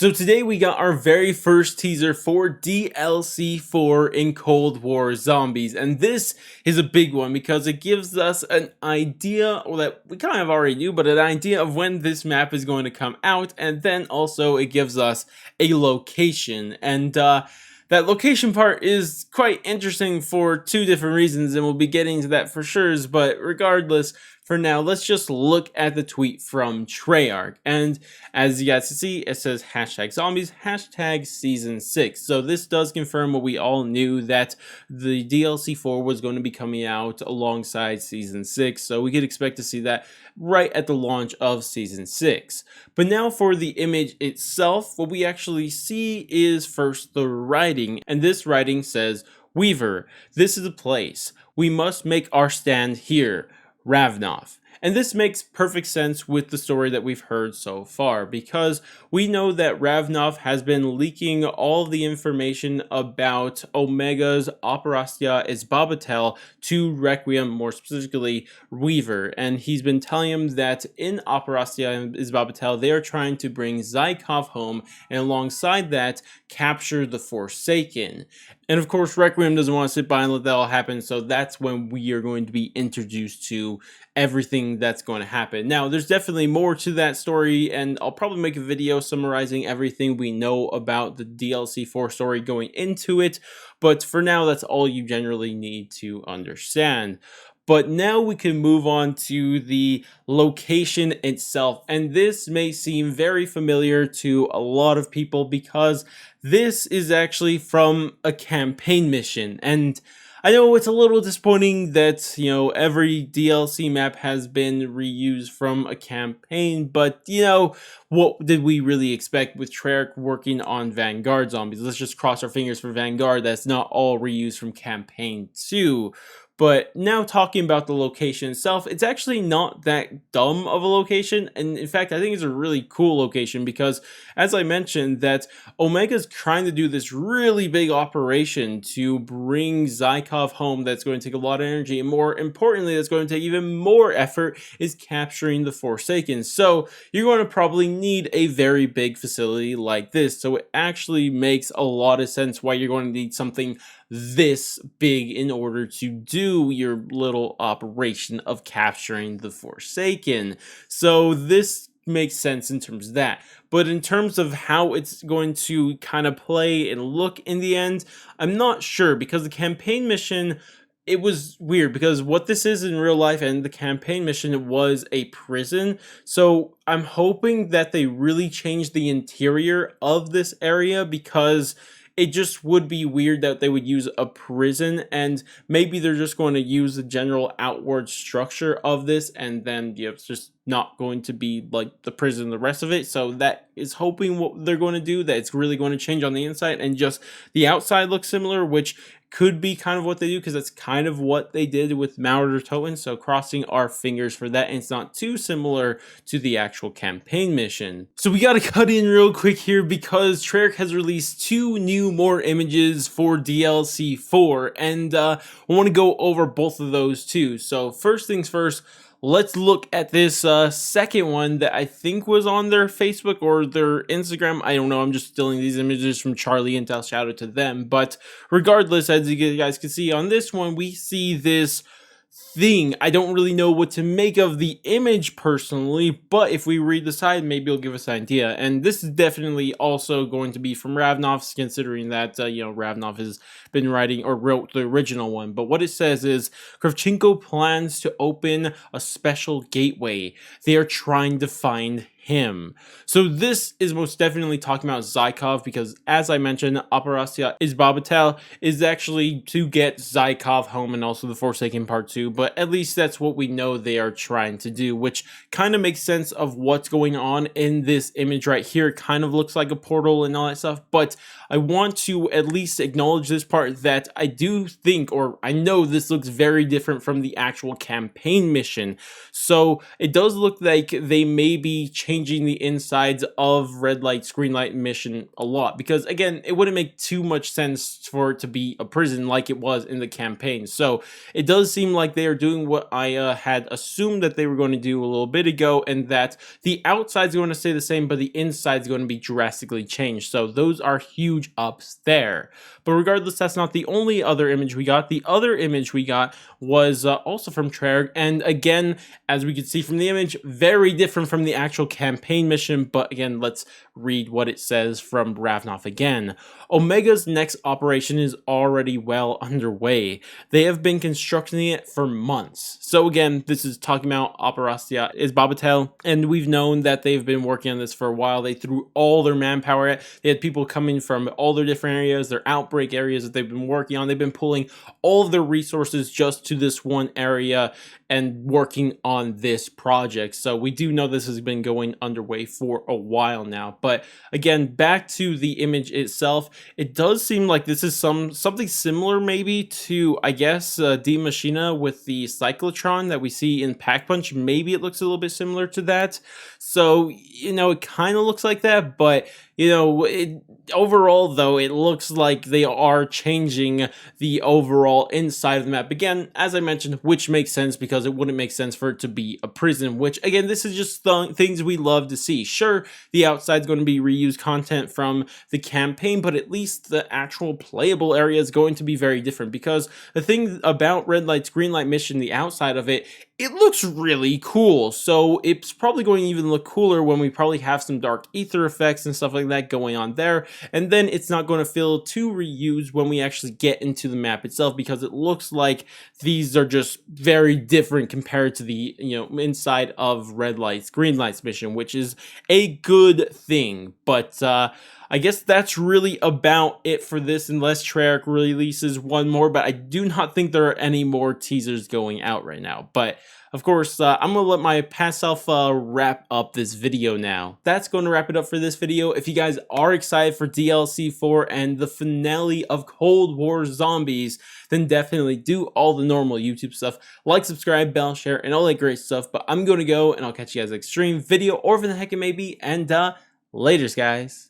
So today we got our very first teaser for DLC 4 in Cold War Zombies, and this is a big one because it gives us an idea, well, that we kind of already knew, but an idea of when this map is going to come out, and then also it gives us a location, and that location part is quite interesting for two different reasons, and we'll be getting to that for sure, but regardless, for now, let's just look at the tweet from Treyarch. And as you guys can see, it says hashtag zombies, hashtag season 6. So this does confirm what we all knew, that the DLC 4 was going to be coming out alongside season 6. So we could expect to see that right at the launch of season 6. But now for the image itself, what we actually see is first the writing. And this writing says, "Weaver, this is the place. We must make our stand here. Ravnov." And this makes perfect sense with the story that we've heard so far, because we know that Ravnov has been leaking all the information about Omega's Operastia Izbabatel to Requiem, more specifically Weaver, and he's been telling him that in Operastia Izbabatel they are trying to bring Zykov home, and alongside that capture the Forsaken. And of course Requiem doesn't want to sit by and let that all happen, so that's when we are going to be introduced to everything that's going to happen. Now, there's definitely more to that story, and I'll probably make a video summarizing everything we know about the DLC 4 story going into it, but for now, that's all you generally need to understand. But now we can move on to the location itself, and this may seem very familiar to a lot of people because this is actually from a campaign mission, and I know it's a little disappointing that, every DLC map has been reused from a campaign, but, what did we really expect with Treyarch working on Vanguard zombies? Let's just cross our fingers for Vanguard that's not all reused from campaign 2. But now talking about the location itself, it's actually not that dumb of a location, and in fact I think it's a really cool location because, as I mentioned, that Omega's trying to do this really big operation to bring Zykov home that's going to take a lot of energy, and more importantly that's going to take even more effort, is capturing the Forsaken. So you're going to probably need a very big facility like this, so it actually makes a lot of sense why you're going to need something this big in order to do your little operation of capturing the Forsaken. So this makes sense in terms of that. But in terms of how it's going to kind of play and look in the end, I'm not sure, because the campaign mission, it was weird because what this is in real life and the campaign mission was a prison. So I'm hoping that they really change the interior of this area, because it just would be weird that they would use a prison, and maybe they're just going to use the general outward structure of this, and then it's just not going to be like the prison the rest of it. So that is hoping what they're going to do, that it's really going to change on the inside and just the outside looks similar, which could be kind of what they do, because that's kind of what they did with Maurer Toten. So crossing our fingers for that, and it's not too similar to the actual campaign mission. So we got to cut in real quick here because Treyarch has released more images for DLC 4, and I want to go over both of those too. So first things first, let's look at this second one that I think was on their Facebook or their Instagram. I don't know, I'm just stealing these images from Charlie Intel, shout out to them. But regardless, as you guys can see on this one, we see this thing. I don't really know what to make of the image personally, but if we read the side, maybe it'll give us an idea. And this is definitely also going to be from Ravnov, considering that, Ravnov has been writing or wrote the original one. But what it says is, Kravchenko plans to open a special gateway. They are trying to find him. So this is most definitely talking about Zykov, because as I mentioned, Operastia Izbabatel is actually to get Zykov home, and also the Forsaken Part 2, but at least that's what we know they are trying to do, which kind of makes sense of what's going on in this image right here. It kind of looks like a portal and all that stuff, but I want to at least acknowledge this part, that I do think, or I know this looks very different from the actual campaign mission. So it does look like they may be changing changing the insides of red light, green light mission a lot, because again, it wouldn't make too much sense for it to be a prison like it was in the campaign. So it does seem like they are doing what I had assumed that they were going to do a little bit ago, and that the outside's going to stay the same, but the inside's going to be drastically changed. So those are huge ups there. But regardless, that's not the only other image we got. The other image we got was also from Treyarch, and again, as we can see from the image, very different from the actual campaign mission. But again, let's read what it says from Ravnoff again. Omega's next operation is already well underway. They have been constructing it for months. So again, this is talking about Operatia Isbabatel, and we've known that they've been working on this for a while. They threw all their manpower at it. They had people coming from all their different areas, their outbreak areas that they've been working on. They've been pulling all of their resources just to this one area and working on this project. So we do know this has been going underway for a while now. But again, back to the image itself, it does seem like this is something similar maybe to, I guess, D Machina with the cyclotron that we see in Pack Punch. Maybe it looks a little bit similar to that. So, you know, it kind of looks like that, but you know, overall though, it looks like they are changing the overall inside of the map. Again, as I mentioned, which makes sense because it wouldn't make sense for it to be a prison, which again, this is just things we love to see. Sure, the outside's going to be reused content from the campaign, but at least the actual playable area is going to be very different, because the thing about red light, green light mission, the outside of it, it looks really cool. So it's probably going to even look cooler when we probably have some dark ether effects and stuff like that going on there. And then it's not going to feel too reused when we actually get into the map itself, because it looks like these are just very different compared to the, you know, inside of red lights, green lights mission, which is a good thing. But I guess that's really about it for this, unless Treyarch releases one more, but I do not think there are any more teasers going out right now. But of course, I'm going to let my past self wrap up this video now. That's going to wrap it up for this video. If you guys are excited for DLC 4 and the finale of Cold War Zombies, then definitely do all the normal YouTube stuff, like, subscribe, bell, share, and all that great stuff. But I'm going to go, and I'll catch you guys next stream, video, or for the heck it may be, and laters, guys.